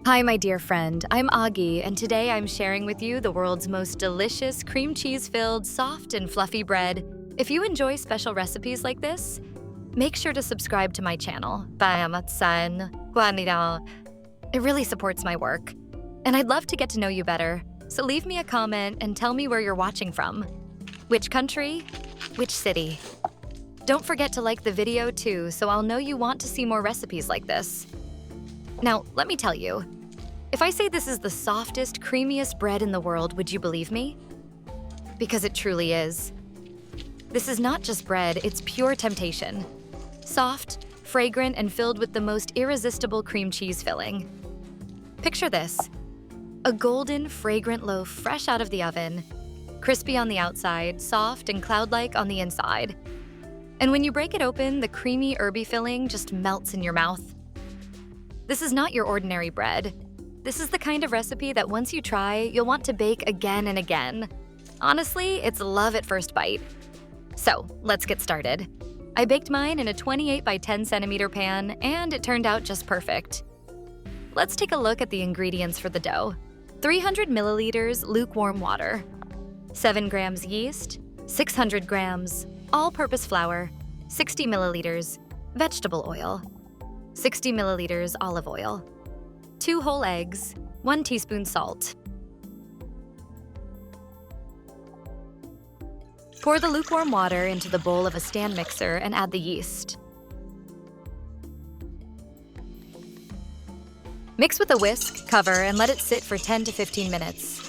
Hi, my dear friend. I'm Augie, and today I'm sharing with you the world's most delicious cream cheese-filled, soft and fluffy bread. If you enjoy special recipes like this, make sure to subscribe to my channel. It really supports my work. And I'd love to get to know you better, so leave me a comment and tell me where you're watching from. Which country? Which city? Don't forget to like the video too, so I'll know you want to see more recipes like this. Now, let me tell you, if I say this is the softest, creamiest bread in the world, would you believe me? Because it truly is. This is not just bread, it's pure temptation. Soft, fragrant, and filled with the most irresistible cream cheese filling. Picture this: a golden, fragrant loaf fresh out of the oven, crispy on the outside, soft and cloud-like on the inside. And when you break it open, the creamy, herby filling just melts in your mouth. This is not your ordinary bread. This is the kind of recipe that once you try, you'll want to bake again and again. Honestly, it's love at first bite. So, let's get started. I baked mine in a 28 by 10 centimeter pan, and it turned out just perfect. Let's take a look at the ingredients for the dough. 300 milliliters lukewarm water, 7 grams yeast, 600 grams all-purpose flour, 60 milliliters vegetable oil, 60 milliliters olive oil, 2 whole eggs, 1 teaspoon salt. Pour the lukewarm water into the bowl of a stand mixer and add the yeast. Mix with a whisk, cover, and let it sit for 10 to 15 minutes.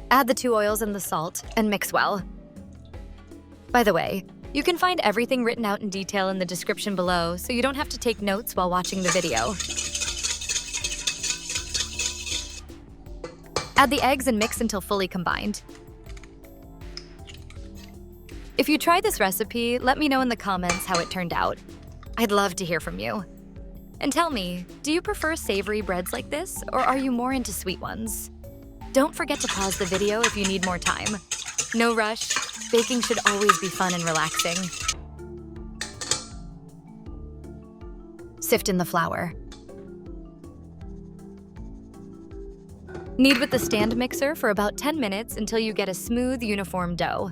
Add the 2 oils and the salt and mix well. By the way, you can find everything written out in detail in the description below, so you don't have to take notes while watching the video. Add the eggs and mix until fully combined. If you try this recipe, let me know in the comments how it turned out. I'd love to hear from you. And tell me, do you prefer savory breads like this, or are you more into sweet ones? Don't forget to pause the video if you need more time. No rush. Baking should always be fun and relaxing. Sift in the flour. Knead with the stand mixer for about 10 minutes until you get a smooth, uniform dough.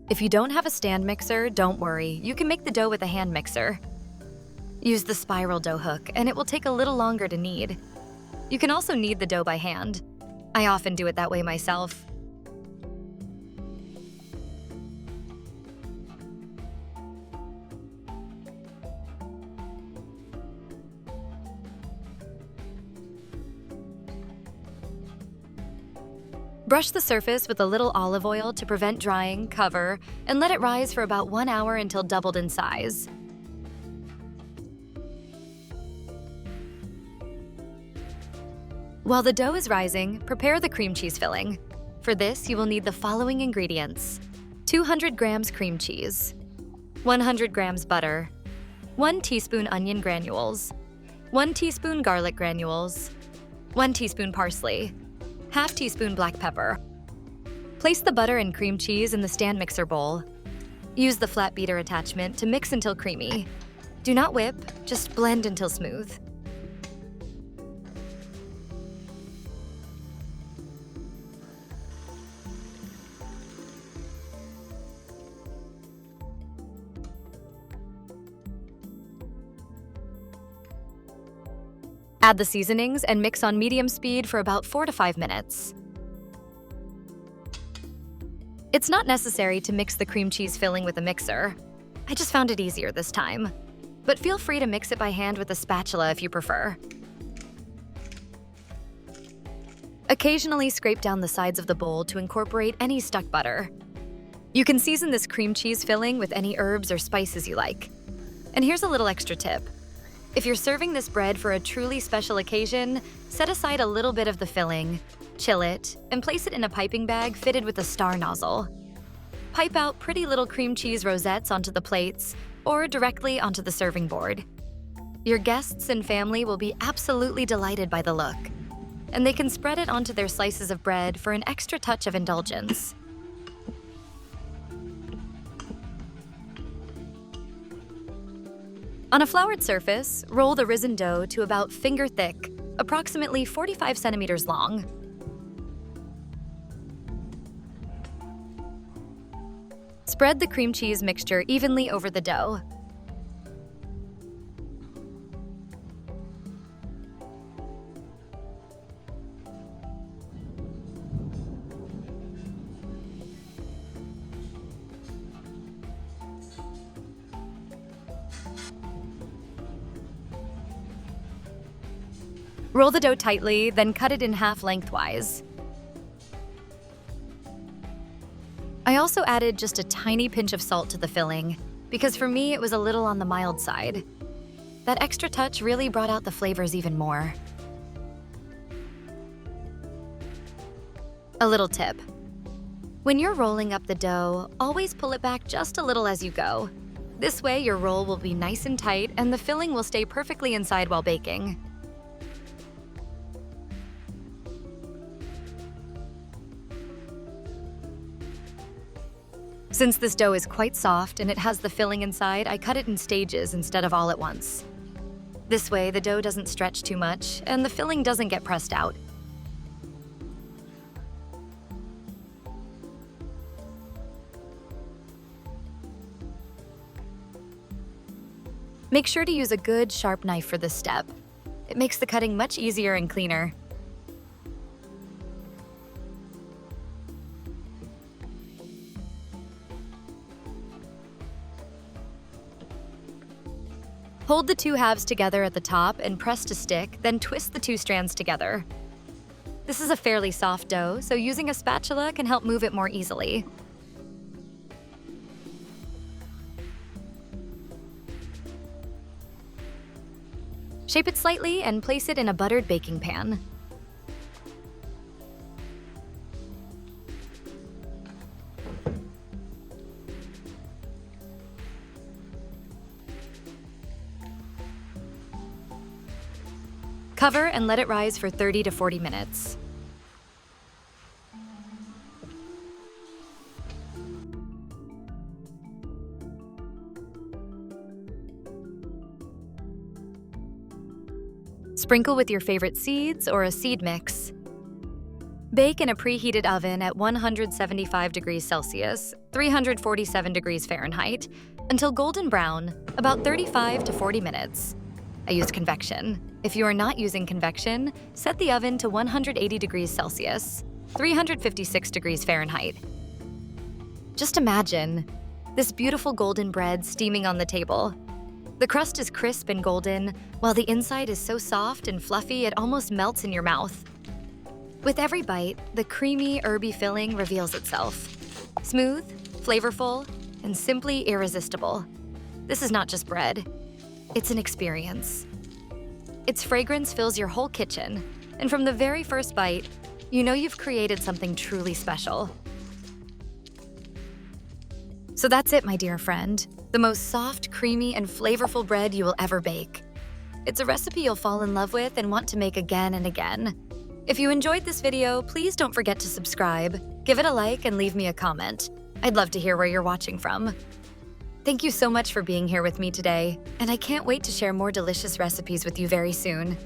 If you don't have a stand mixer, don't worry. You can make the dough with a hand mixer. Use the spiral dough hook, and it will take a little longer to knead. You can also knead the dough by hand. I often do it that way myself. Brush the surface with a little olive oil to prevent drying, cover, and let it rise for about 1 hour until doubled in size. While the dough is rising, prepare the cream cheese filling. For this, you will need the following ingredients: 200 grams cream cheese, 100 grams butter, 1 teaspoon onion granules, 1 teaspoon garlic granules, 1 teaspoon parsley, half teaspoon black pepper. Place the butter and cream cheese in the stand mixer bowl. Use the flat beater attachment to mix until creamy. Do not whip, just blend until smooth. Add the seasonings and mix on medium speed for about 4 to 5 minutes. It's not necessary to mix the cream cheese filling with a mixer. I just found it easier this time. But feel free to mix it by hand with a spatula if you prefer. Occasionally scrape down the sides of the bowl to incorporate any stuck butter. You can season this cream cheese filling with any herbs or spices you like. And here's a little extra tip. If you're serving this bread for a truly special occasion, set aside a little bit of the filling, chill it, and place it in a piping bag fitted with a star nozzle. Pipe out pretty little cream cheese rosettes onto the plates or directly onto the serving board. Your guests and family will be absolutely delighted by the look, and they can spread it onto their slices of bread for an extra touch of indulgence. On a floured surface, roll the risen dough to about finger thick, approximately 45 centimeters long. Spread the cream cheese mixture evenly over the dough. Roll the dough tightly, then cut it in half lengthwise. I also added just a tiny pinch of salt to the filling, because for me it was a little on the mild side. That extra touch really brought out the flavors even more. A little tip. When you're rolling up the dough, always pull it back just a little as you go. This way your roll will be nice and tight and the filling will stay perfectly inside while baking. Since this dough is quite soft and it has the filling inside, I cut it in stages instead of all at once. This way, the dough doesn't stretch too much and the filling doesn't get pressed out. Make sure to use a good, sharp knife for this step. It makes the cutting much easier and cleaner. Hold the two halves together at the top and press to stick, then twist the two strands together. This is a fairly soft dough, so using a spatula can help move it more easily. Shape it slightly and place it in a buttered baking pan. Cover and let it rise for 30 to 40 minutes. Sprinkle with your favorite seeds or a seed mix. Bake in a preheated oven at 175 degrees Celsius, 347 degrees Fahrenheit, until golden brown, about 35 to 40 minutes. I used convection. If you are not using convection, set the oven to 180 degrees Celsius, 356 degrees Fahrenheit. Just imagine this beautiful golden bread steaming on the table. The crust is crisp and golden, while the inside is so soft and fluffy it almost melts in your mouth. With every bite, the creamy, herby filling reveals itself. Smooth, flavorful, and simply irresistible. This is not just bread. It's an experience. Its fragrance fills your whole kitchen, and from the very first bite, you know you've created something truly special. So that's it, my dear friend. The most soft, creamy, and flavorful bread you will ever bake. It's a recipe you'll fall in love with and want to make again and again. If you enjoyed this video, please don't forget to subscribe, give it a like, and leave me a comment. I'd love to hear where you're watching from. Thank you so much for being here with me today, and I can't wait to share more delicious recipes with you very soon.